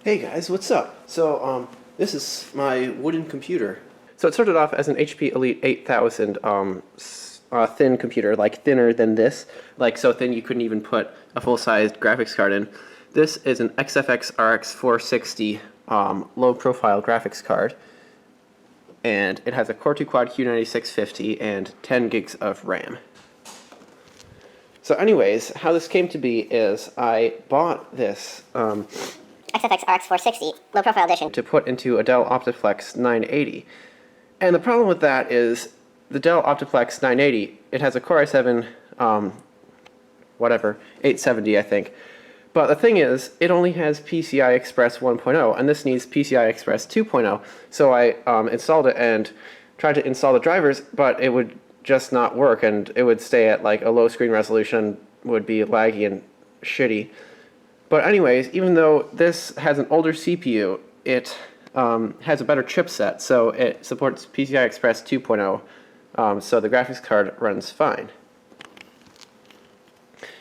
Hey guys, what's up? This is my wooden computer. So it started off as an HP Elite 8000 thin computer, like thinner than this, like so thin you couldn't even put a full-sized graphics card in. This is an XFX RX 460 low-profile graphics card, and it has a Core 2 Quad Q9650 and 10 gigs of RAM. So anyways, how this came to be is I bought this XFX RX 460 low profile edition to put into a Dell Optiplex 980. And the problem with that is the Dell Optiplex 980, it has a Core i7, 870 I think. But the thing is, it only has PCI Express 1.0, and this needs PCI Express 2.0. So I installed it and tried to install the drivers, but it would just not work, and it would stay at like a low screen resolution, would be laggy and shitty. But anyways, even though this has an older CPU, it has a better chipset, so it supports PCI Express 2.0, so the graphics card runs fine.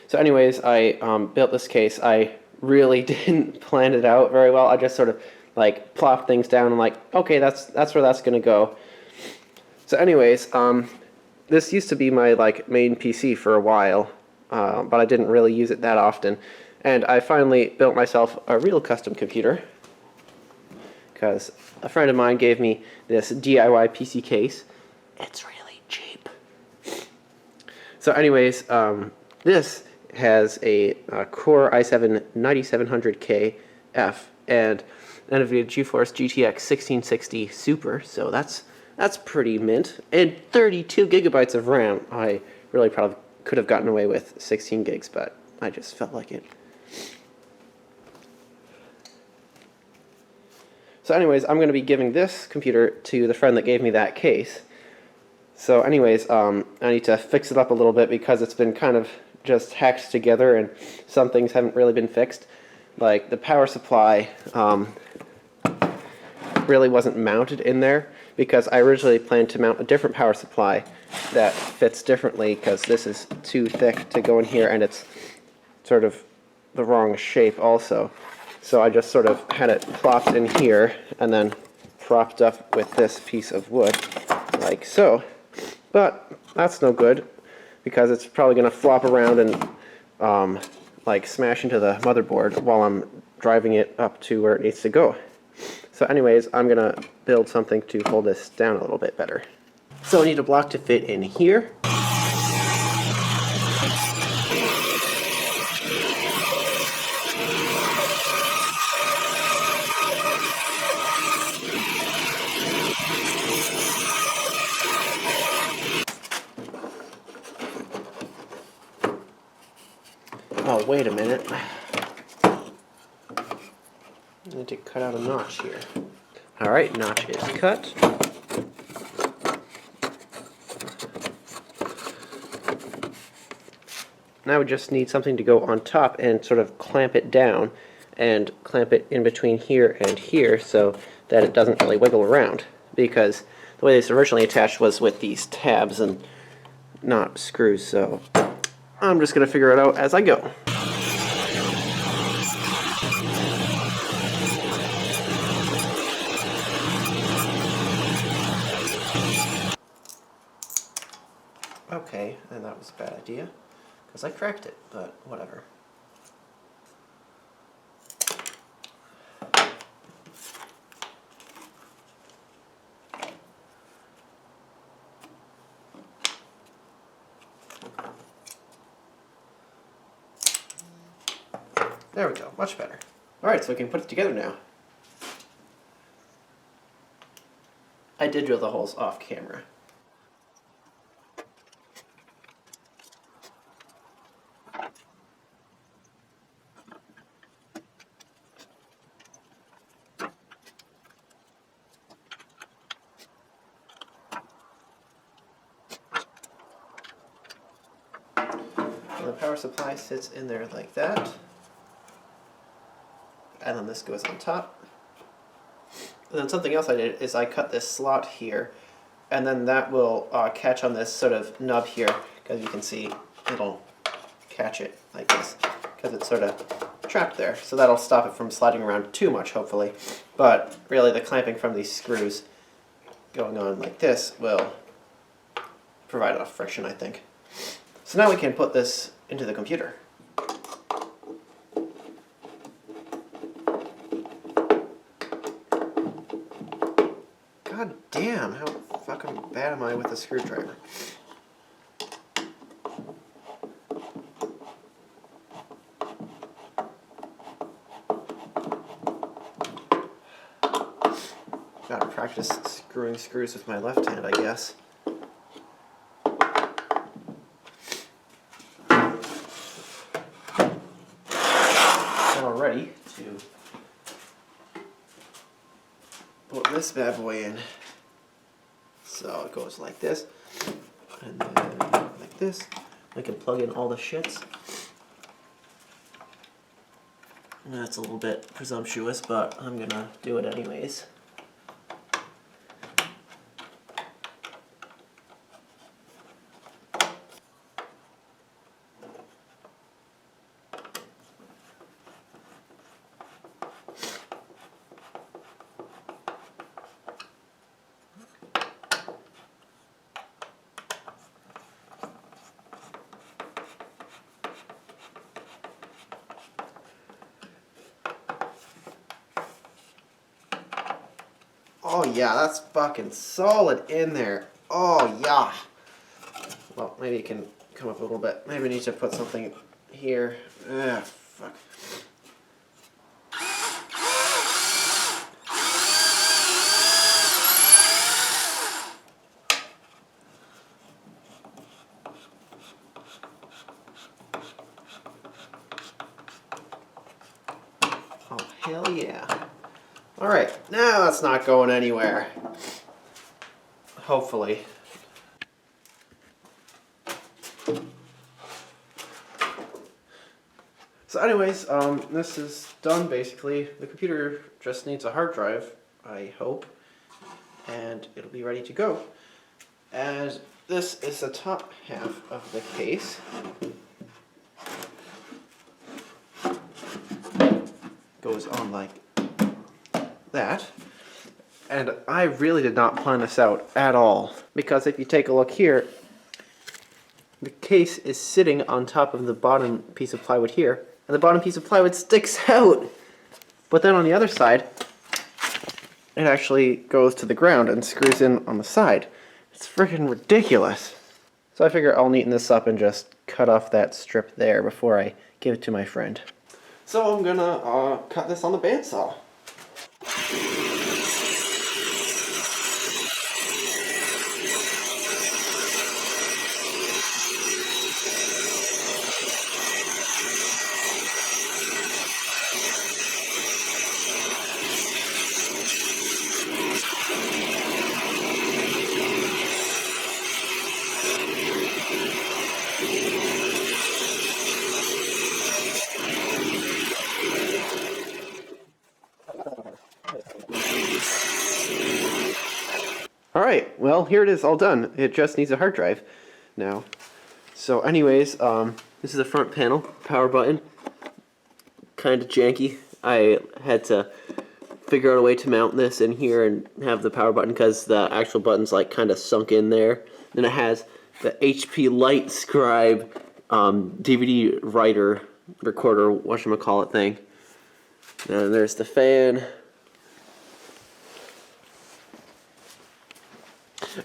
So anyways, I built this case. I really didn't plan it out very well. I just sort of like plopped things down and like, okay, that's where that's gonna go. So anyways, this used to be my like main PC for a while, but I didn't really use it that often. And I finally built myself a real custom computer because a friend of mine gave me this DIY PC case. It's really cheap. So anyways, this has a Core i7 9700K F and NVIDIA GeForce GTX 1660 Super, so that's pretty mint. And 32 gigabytes of RAM. I really probably could have gotten away with 16 gigs, but I just felt like it. So anyways, I'm going to be giving this computer to the friend that gave me that case. So anyways, I need to fix it up a little bit because it's been kind of just hacked together and some things haven't really been fixed. Like the power supply really wasn't mounted in there because I originally planned to mount a different power supply that fits differently because this is too thick to go in here and it's sort of the wrong shape also. So I just sort of had it plopped in here and then propped up with this piece of wood, like so. But that's no good because it's probably going to flop around and like smash into the motherboard while I'm driving it up to where it needs to go. So anyways, I'm going to build something to hold this down a little bit better. So I need a block to fit in here. Oh, wait a minute. I need to cut out a notch here. Alright, notch is cut. Now we just need something to go on top and sort of clamp it down and clamp it in between here and here so that it doesn't really wiggle around, because the way this originally attached was with these tabs and not screws, so I'm just going to figure it out as I go. Okay, and that was a bad idea, because I cracked it, but whatever. There we go, much better. Alright, so we can put it together now. I did drill the holes off camera. And the power supply sits in there like that. And then this goes on top. And then something else I did is I cut this slot here, and then that will catch on this sort of nub here, because you can see it'll catch it like this, because it's sort of trapped there. So that'll stop it from sliding around too much, hopefully. But really the clamping from these screws going on like this will provide enough friction, I think. So now we can put this into the computer. God damn, how fucking bad am I with a screwdriver? Gotta practice screwing screws with my left hand, I guess. Now ready to put this bad boy in. So it goes like this, and then like this. I can plug in all the shits. That's a little bit presumptuous, but I'm gonna do it anyways. Oh yeah, that's fucking solid in there. Oh yeah. Well, maybe it can come up a little bit. Maybe I need to put something here. Ah, fuck. Oh, hell yeah. Alright, now that's not going anywhere. Hopefully. So anyways, this is done basically. The computer just needs a hard drive, I hope, and it'll be ready to go. And this is the top half of the case. Goes on like that. And I really did not plan this out at all, because if you take a look here, the case is sitting on top of the bottom piece of plywood here, and the bottom piece of plywood sticks out. But then on the other side, it actually goes to the ground and screws in on the side. It's freaking ridiculous. So I figure I'll neaten this up and just cut off that strip there before I give it to my friend. So I'm gonna cut this on the bandsaw. Alright, well, here it is all done. It just needs a hard drive now. So anyways, this is the front panel, power button. Kind of janky. I had to figure out a way to mount this in here and have the power button because the actual button's like kind of sunk in there. Then it has the HP Light Scribe DVD writer, recorder, whatchamacallit thing. And there's the fan.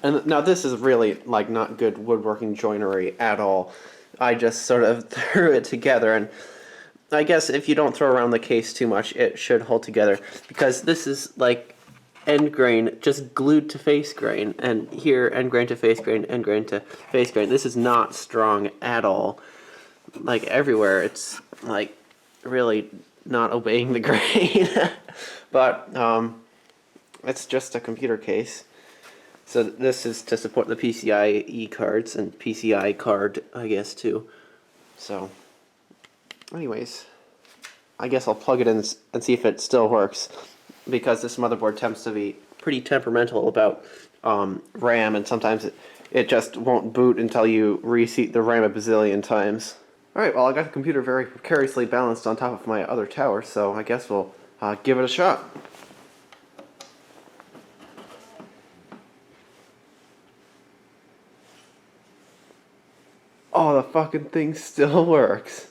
And now this is really like not good woodworking joinery at all. I just sort of threw it together, and I guess if you don't throw around the case too much, it should hold together, because this is like end grain just glued to face grain, and here end grain to face grain, end grain to face grain. This is not strong at all. Like everywhere, it's like really not obeying the grain. But it's just a computer case. So this is to support the PCIe cards and PCI card, I guess, too. So, anyways, I guess I'll plug it in and see if it still works, because this motherboard tends to be pretty temperamental about RAM, and sometimes it just won't boot until you reseat the RAM a bazillion times. Alright, well I got the computer very precariously balanced on top of my other tower, so I guess we'll give it a shot. Oh, the fucking thing still works.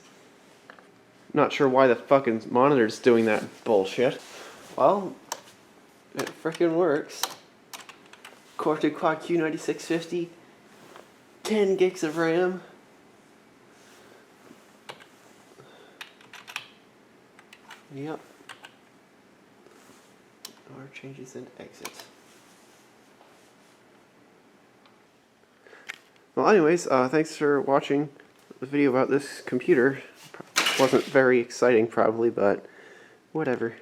Not sure why the fucking monitor's doing that bullshit. Well, it frickin' works. Core 2 Quad Q9650, 10 gigs of RAM. Yep. Or changes and exits. Well, anyways, thanks for watching the video about this computer. Wasn't very exciting, probably, but whatever.